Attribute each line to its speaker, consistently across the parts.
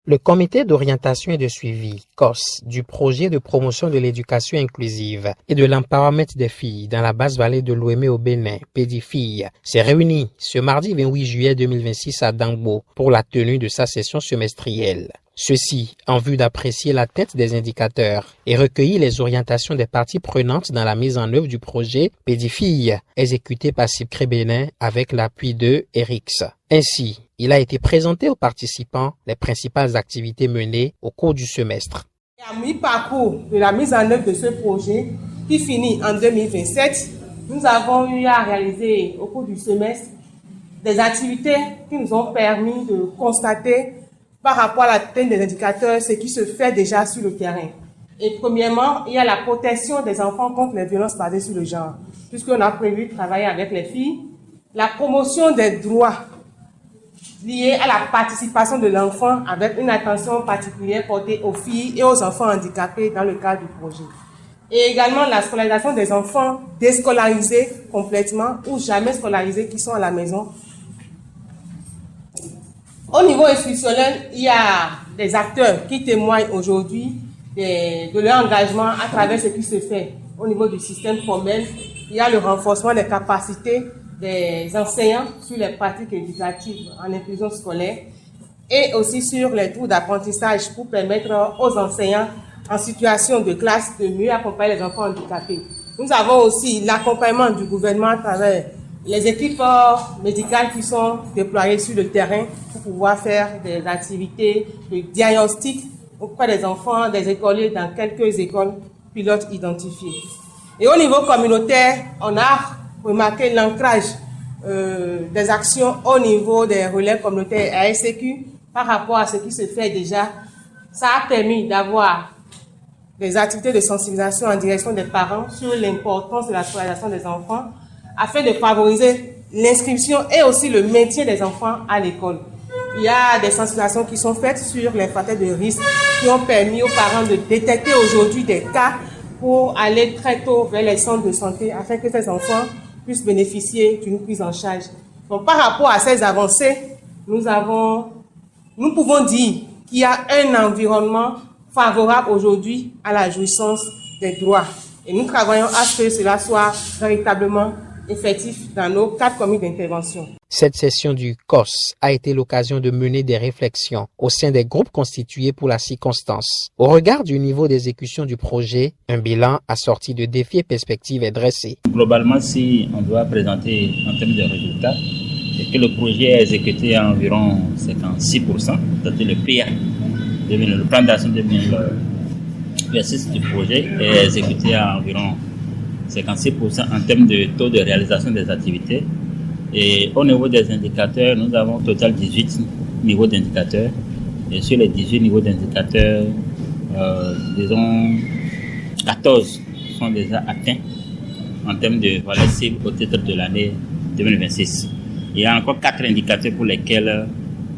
Speaker 1: Le comité d'orientation et de suivi, COS, du projet de promotion de l'éducation inclusive et de l'empowerment des filles dans la basse vallée de l'Ouémé au Bénin, Pédifille, s'est réuni ce mardi 28 juillet 2026 à Dangbo pour la tenue de sa session semestrielle. Ceci en vue d'apprécier la tête des indicateurs et recueillir les orientations des parties prenantes dans la mise en œuvre du projet Pédifille, exécuté par CIPCRE Bénin avec l'appui de ERIX. Ainsi, il a été présenté aux participants les principales activités menées au cours du semestre.
Speaker 2: À mi-parcours de la mise en œuvre de ce projet, qui finit en 2027, nous avons eu à réaliser au cours du semestre des activités qui nous ont permis de constater par rapport à l'atteinte des indicateurs ce qui se fait déjà sur le terrain. Et premièrement, il y a la protection des enfants contre les violences basées sur le genre, puisqu'on a prévu de travailler avec les filles, la promotion des droits liés à la participation de l'enfant avec une attention particulière portée aux filles et aux enfants handicapés dans le cadre du projet. Et également la scolarisation des enfants déscolarisés complètement ou jamais scolarisés qui sont à la maison. Au niveau institutionnel, il y a des acteurs qui témoignent aujourd'hui de leur engagement à travers ce qui se fait au niveau du système formel. Il y a le renforcement des capacités des enseignants sur les pratiques éducatives en inclusion scolaire et aussi sur les tours d'apprentissage pour permettre aux enseignants en situation de classe de mieux accompagner les enfants handicapés. Nous avons aussi l'accompagnement du gouvernement à travers les équipes médicales qui sont déployées sur le terrain pour pouvoir faire des activités de diagnostic auprès des enfants, des écoliers dans quelques écoles pilotes identifiées. Et au niveau communautaire, on a remarqué l'ancrage des actions au niveau des relais communautaires ASCQ par rapport à ce qui se fait déjà. Ça a permis d'avoir des activités de sensibilisation en direction des parents sur l'importance de la scolarisation des enfants afin de favoriser l'inscription et aussi le maintien des enfants à l'école. Il y a des sensibilisations qui sont faites sur les facteurs de risque qui ont permis aux parents de détecter aujourd'hui des cas pour aller très tôt vers les centres de santé afin que ces enfants puissent bénéficier d'une prise en charge. Donc, par rapport à ces avancées, nous pouvons dire qu'il y a un environnement favorable aujourd'hui à la jouissance des droits. Et nous travaillons à ce que cela soit véritablement effectif dans nos 4 comités d'intervention.
Speaker 1: Cette session du COS a été l'occasion de mener des réflexions au sein des groupes constitués pour la circonstance. Au regard du niveau d'exécution du projet, un bilan assorti de défis et perspectives est dressé.
Speaker 3: Globalement, si on doit présenter en termes de résultats, c'est que le projet est exécuté à environ 56%, c'est-à-dire le PA, le plan d'action 2026 du projet est exécuté à environ 56% en termes de taux de réalisation des activités. Et au niveau des indicateurs, nous avons au total 18 niveaux d'indicateurs. Et sur les 18 niveaux d'indicateurs, disons 14 sont déjà atteints en termes de valeur cible au titre de l'année 2026. Il y a encore 4 indicateurs pour lesquels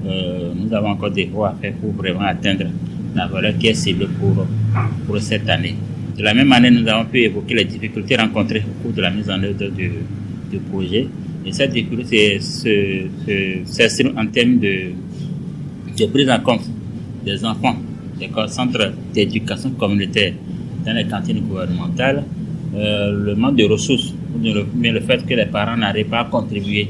Speaker 3: nous avons encore des voies à faire pour vraiment atteindre la valeur qui est ciblée pour cette année. De la même année, nous avons pu évoquer les difficultés rencontrées au cours de la mise en œuvre du projet. Et cette difficulté s'exprime en termes de prise en compte des enfants des centres d'éducation communautaire dans les cantines gouvernementales, le manque de ressources, mais le fait que les parents n'arrivent pas à contribuer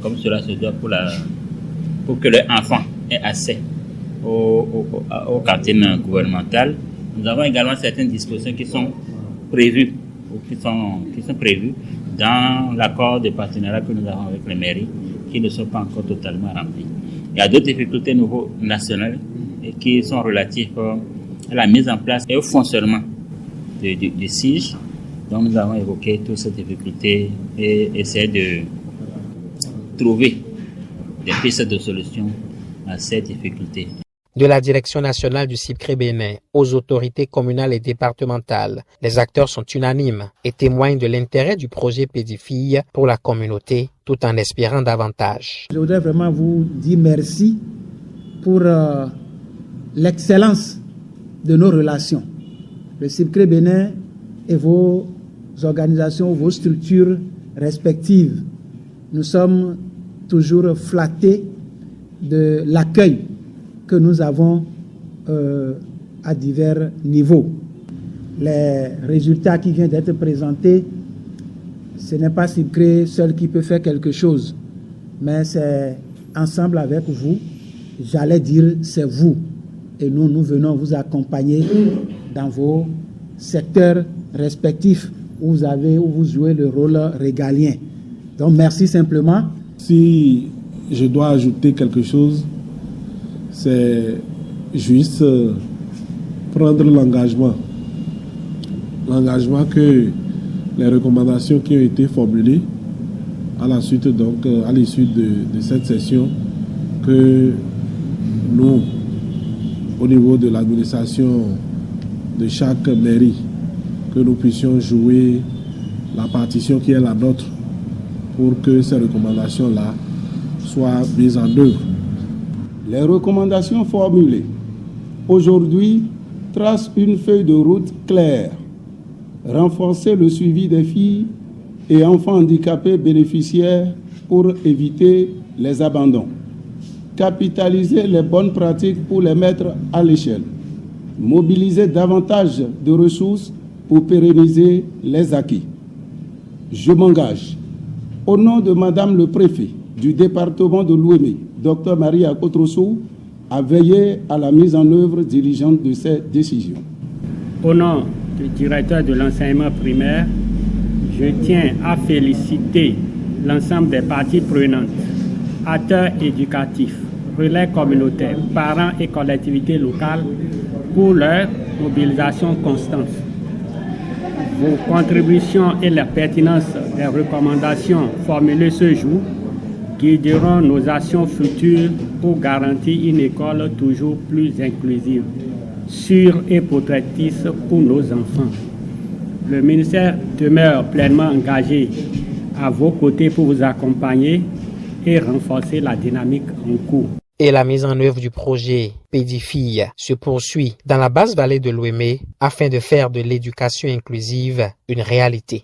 Speaker 3: comme cela se doit pour que les enfants aient accès aux cantines gouvernementales. Nous avons également certaines dispositions qui sont prévues dans l'accord de partenariat que nous avons avec les mairies qui ne sont pas encore totalement remplies. Il y a d'autres difficultés au niveau national et qui sont relatives à la mise en place et au fonctionnement du SIGE. Donc nous avons évoqué toutes ces difficultés et essayer de trouver des pistes de solution à ces difficultés.
Speaker 1: De la direction nationale du CIPCRE Bénin aux autorités communales et départementales, les acteurs sont unanimes et témoignent de l'intérêt du projet Pédifille pour la communauté, tout en espérant davantage.
Speaker 4: Je voudrais vraiment vous dire merci pour l'excellence de nos relations. Le CIPCRE Bénin et vos organisations, vos structures respectives, nous sommes toujours flattés de l'accueil que nous avons à divers niveaux. Les résultats qui viennent d'être présentés, ce n'est pas SIPCRE seul qui peut faire quelque chose, mais c'est ensemble avec vous, j'allais dire c'est vous. Et nous venons vous accompagner dans vos secteurs respectifs où vous jouez le rôle régalien. Donc merci simplement.
Speaker 5: Si je dois ajouter quelque chose, c'est juste prendre l'engagement que les recommandations qui ont été formulées à la suite, donc à l'issue de cette session, que nous, au niveau de l'administration de chaque mairie, que nous puissions jouer la partition qui est la nôtre pour que ces recommandations-là soient mises en œuvre.
Speaker 6: Les recommandations formulées aujourd'hui tracent une feuille de route claire. Renforcer le suivi des filles et enfants handicapés bénéficiaires pour éviter les abandons. Capitaliser les bonnes pratiques pour les mettre à l'échelle. Mobiliser davantage de ressources pour pérenniser les acquis. Je m'engage, au nom de Madame le Préfet du département de l'Ouémé, Dr Marie Akotroso, à veiller à la mise en œuvre diligente de ces décisions.
Speaker 7: Au nom du directeur de l'enseignement primaire, je tiens à féliciter l'ensemble des parties prenantes, acteurs éducatifs, relais communautaires, parents et collectivités locales pour leur mobilisation constante. Vos contributions et la pertinence des recommandations formulées ce jour guideront nos actions futures pour garantir une école toujours plus inclusive, sûre et protectrice pour nos enfants. Le ministère demeure pleinement engagé à vos côtés pour vous accompagner et renforcer la dynamique en cours.
Speaker 1: Et la mise en œuvre du projet Pédifille se poursuit dans la basse vallée de l'Ouémé afin de faire de l'éducation inclusive une réalité.